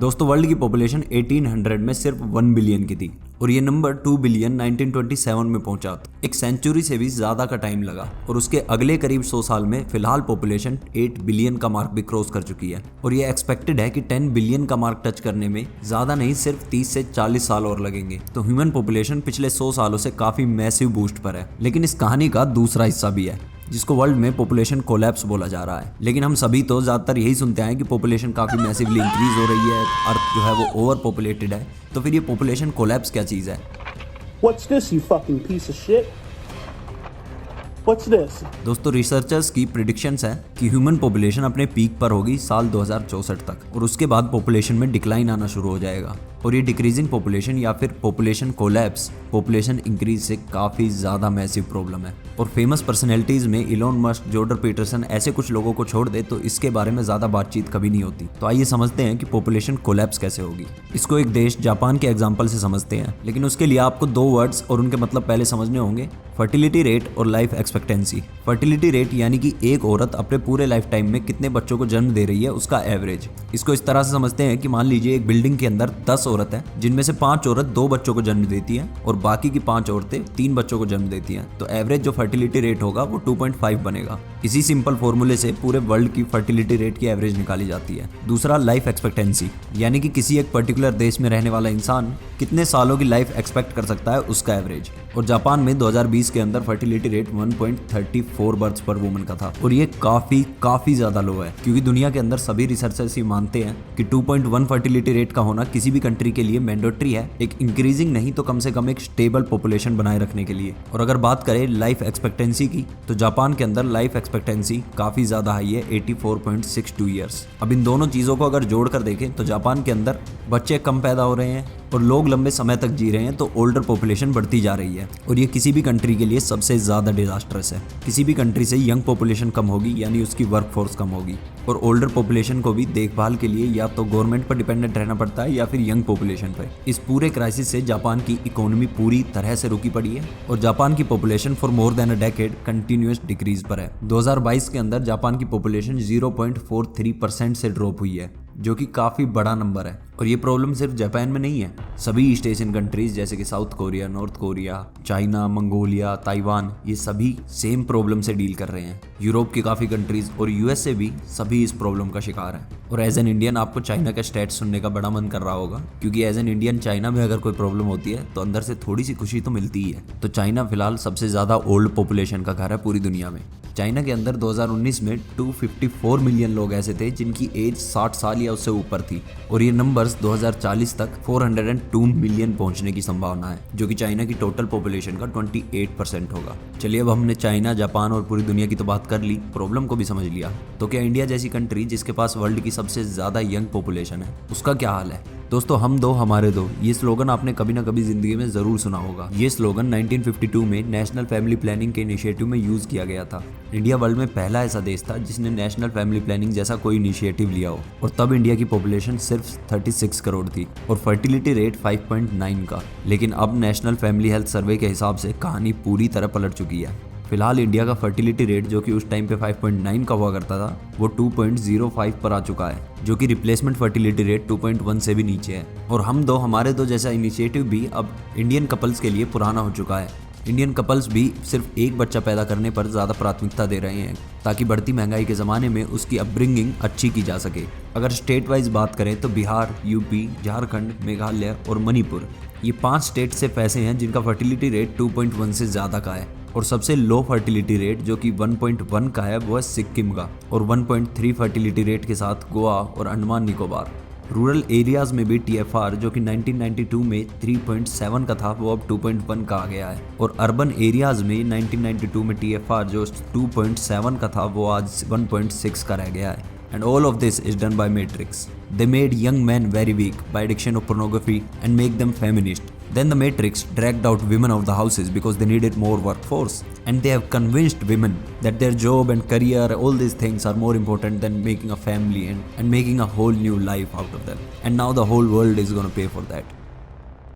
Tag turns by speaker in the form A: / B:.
A: दोस्तों वर्ल्ड की पॉपुलेशन 1800 में सिर्फ 1 बिलियन की थी और ये नंबर 2 बिलियन 1927 में पहुंचा। एक सेंचुरी से भी ज्यादा का टाइम लगा और उसके अगले करीब 100 साल में फिलहाल पॉपुलेशन 8 बिलियन का मार्क भी क्रॉस कर चुकी है और ये एक्सपेक्टेड है कि 10 बिलियन का मार्क टच करने में ज्यादा नहीं सिर्फ 30 से 40 साल और लगेंगे। तो ह्यूमन पॉपुलेशन पिछले 100 सालों से काफी मैसिव बूस्ट पर है। लेकिन इस कहानी का दूसरा हिस्सा भी है जिसको वर्ल्ड में पॉपुलेशन कोलैप्स बोला जा रहा है। लेकिन हम सभी तो ज्यादातर यही सुनते हैं कि पॉपुलेशन काफी मैसिवली इंक्रीज हो रही है, अर्थ जो है वो ओवर पॉपुलेटेड है। तो फिर ये पॉपुलेशन कोलैप्स क्या चीज है?
B: What's this, you fucking piece of shit? What's this?
A: दोस्तों रिसर्चर्स की प्रिडिक्शंस है कि ह्यूमन पॉपुलेशन अपने पीक पर होगी साल 2064 तक और उसके बाद पॉपुलेशन में डिक्लाइन आना शुरू हो जाएगा। और ये डिक्रीजिंग पॉपुलेशन या फिर पॉपुलेशन कोलैप्स पॉपुलेशन इंक्रीज से काफी ज्यादा मैसिव प्रॉब्लम है। और फेमस पर्सनैलिटीज में इलॉन मस्क, जॉर्डन पीटरसन ऐसे कुछ लोगों को छोड़ दे तो इसके बारे में ज्यादा बातचीत कभी नहीं होती। तो आइए समझते हैं कि पॉपुलेशन कोलैप्स कैसे होगी। इसको एक देश जापान के एग्जांपल से समझते हैं, लेकिन उसके लिए आपको दो वर्ड्स और उनके मतलब पहले समझने होंगे, फर्टिलिटी रेट और लाइफ एक्सपेक्टेंसी। फर्टिलिटी रेट यानी कि एक औरत अपने पूरे लाइफ टाइम में कितने बच्चों को जन्म दे रही है उसका एवरेज। इसको इस तरह से समझते हैं कि मान लीजिए एक बिल्डिंग के अंदर 10 औरत है जिनमें से 5 औरत 2 बच्चों को जन्म देती हैं और बाकी की 5 औरतें 3 बच्चों को जन्म देती हैं। तो एवरेज जो फर्टिलिटी रेट होगा वो 2.5 बनेगा। इसी सिंपल फॉर्मूले से पूरे वर्ल्ड की फर्टिलिटी रेट की एवरेज निकाली जाती है। दूसरा लाइफ एक्सपेक्टेंसी यानी कि किसी एक पर्टिकुलर देश में रहने वाला इंसान कितने सालों की लाइफ एक्सपेक्ट कर सकता है उसका एवरेज। और जापान में 2020 के अंदर फर्टिलिटी रेट 1.34 बर्थ्स पर वुमन का था और ये काफी ज्यादा लो है, क्योंकि दुनिया के अंदर सभी रिसर्चर्स ये मानते हैं कि 2.1 फर्टिलिटी रेट का होना किसी भी कंट्री के लिए मैंडेटरी है, एक इंक्रीजिंग नहीं तो कम से कम एक स्टेबल पॉपुलेशन बनाए रखने के लिए। और अगर बात करें लाइफ एक्सपेक्टेंसी की तो जापान के अंदर लाइफ एक्सपेक्टेंसी काफी ज्यादा हाई है, 84.62 ईयर्स। अब इन दोनों चीजों को अगर जोड़कर देखें तो जापान के अंदर बच्चे कम पैदा हो रहे हैं और लोग लंबे समय तक जी रहे हैं, तो ओल्डर पॉपुलेशन बढ़ती जा रही है और ये किसी भी कंट्री के लिए सबसे ज्यादा डिजास्टरस है। किसी भी कंट्री से यंग पॉपुलेशन कम होगी यानी उसकी वर्कफोर्स कम होगी और ओल्डर पॉपुलेशन को भी देखभाल के लिए या तो गवर्नमेंट पर डिपेंडेंट रहना पड़ता है या फिर यंग पॉपुलेशन पर। इस पूरे क्राइसिस से जापान की इकोनॉमी पूरी तरह से रुकी पड़ी है और जापान की population for more than a decade continuous decrease पर है। 2022 के अंदर जापान की पॉपुलेशन 0.43% से ड्रॉप हुई है, जो कि काफी बड़ा नंबर है। और ये प्रॉब्लम सिर्फ जापान में नहीं है, सभी ईस्ट एशियन कंट्रीज जैसे कि south Korea, north Korea, China, Mongolia, Taiwan, ये सभी सेम प्रॉब्लम से डील कर रहे हैं। यूरोप की काफी कंट्रीज और यूएसए भी सभी इस प्रॉब्लम का शिकार है। और एज एन इंडियन आपको चाइना का स्टैट्स सुनने का बड़ा मन कर रहा होगा, क्योंकि एज एन इंडियन चाइना में अगर कोई प्रॉब्लम होती है तो अंदर से थोड़ी सी खुशी तो मिलती ही है। तो चाइना फिलहाल सबसे ज्यादा ओल्ड पॉपुलेशन का घर है पूरी दुनिया में। चाइना के अंदर 2019 में 254 मिलियन लोग ऐसे थे जिनकी एज 60 साल या उससे ऊपर थी और ये नंबर्स 2040 तक 402 मिलियन पहुंचने की संभावना है, जो कि चाइना की टोटल पॉपुलेशन का 28% होगा। चलिए अब हमने चाइना, जापान और पूरी दुनिया की तो बात कर ली, प्रॉब्लम को भी समझ लिया। तो क्या इंडिया जैसी कंट्री जिसके पास वर्ल्ड की सबसे ज्यादा यंग पॉपुलेशन है उसका क्या हाल है? दोस्तों हम दो हमारे दो, ये स्लोगन आपने कभी ना कभी जिंदगी में जरूर सुना होगा। ये स्लोगन 1952 में नेशनल फैमिली प्लानिंग के इनिशिएटिव में यूज किया गया था। इंडिया वर्ल्ड में पहला ऐसा देश था जिसने नेशनल फैमिली प्लानिंग जैसा कोई इनिशिएटिव लिया हो। और तब इंडिया की पॉपुलेशन सिर्फ 36 करोड़ थी और फर्टिलिटी रेट 5.9 का। लेकिन अब नेशनल फैमिली हेल्थ सर्वे के हिसाब से कहानी पूरी तरह पलट चुकी है। फिलहाल इंडिया का फर्टिलिटी रेट जो कि उस टाइम पे 5.9 का हुआ करता था वो 2.05 पर आ चुका है, जो कि रिप्लेसमेंट फर्टिलिटी रेट 2.1 से भी नीचे है। और हम दो हमारे दो जैसा इनिशिएटिव भी अब इंडियन कपल्स के लिए पुराना हो चुका है। इंडियन कपल्स भी सिर्फ एक बच्चा पैदा करने पर ज़्यादा प्राथमिकता दे रहे हैं ताकि बढ़ती महंगाई के ज़माने में उसकी अपब्रिंगिंग अच्छी की जा सके। अगर स्टेट वाइज बात करें तो बिहार, यूपी, झारखंड, मेघालय और मणिपुर, ये 5 स्टेट सिर्फ ऐसे हैं जिनका फर्टिलिटी रेट 2.1 से ज़्यादा का है। और सबसे लो फर्टिलिटी रेट जो कि 1.1 का है वो है सिक्किम का और 1.3 फर्टिलिटी रेट के साथ गोवा और अंडमान निकोबार। रूरल एरियाज में भी TFR जो कि 1992 में 3.7 का था वो अब 2.1 का आ गया है। और अर्बन एरियाज में 1992 में TFR जो 2.7 का था वो आज 1.6 का रह गया है। And all of this is done by Matrix. They made young men very weak by addiction of pornography and make them feminist. Then the Matrix dragged out women of the houses because they needed more workforce. And they have convinced women that their job and career, all these things are more important than making a family and making a whole new life out of them. And now the whole world is going to pay for that.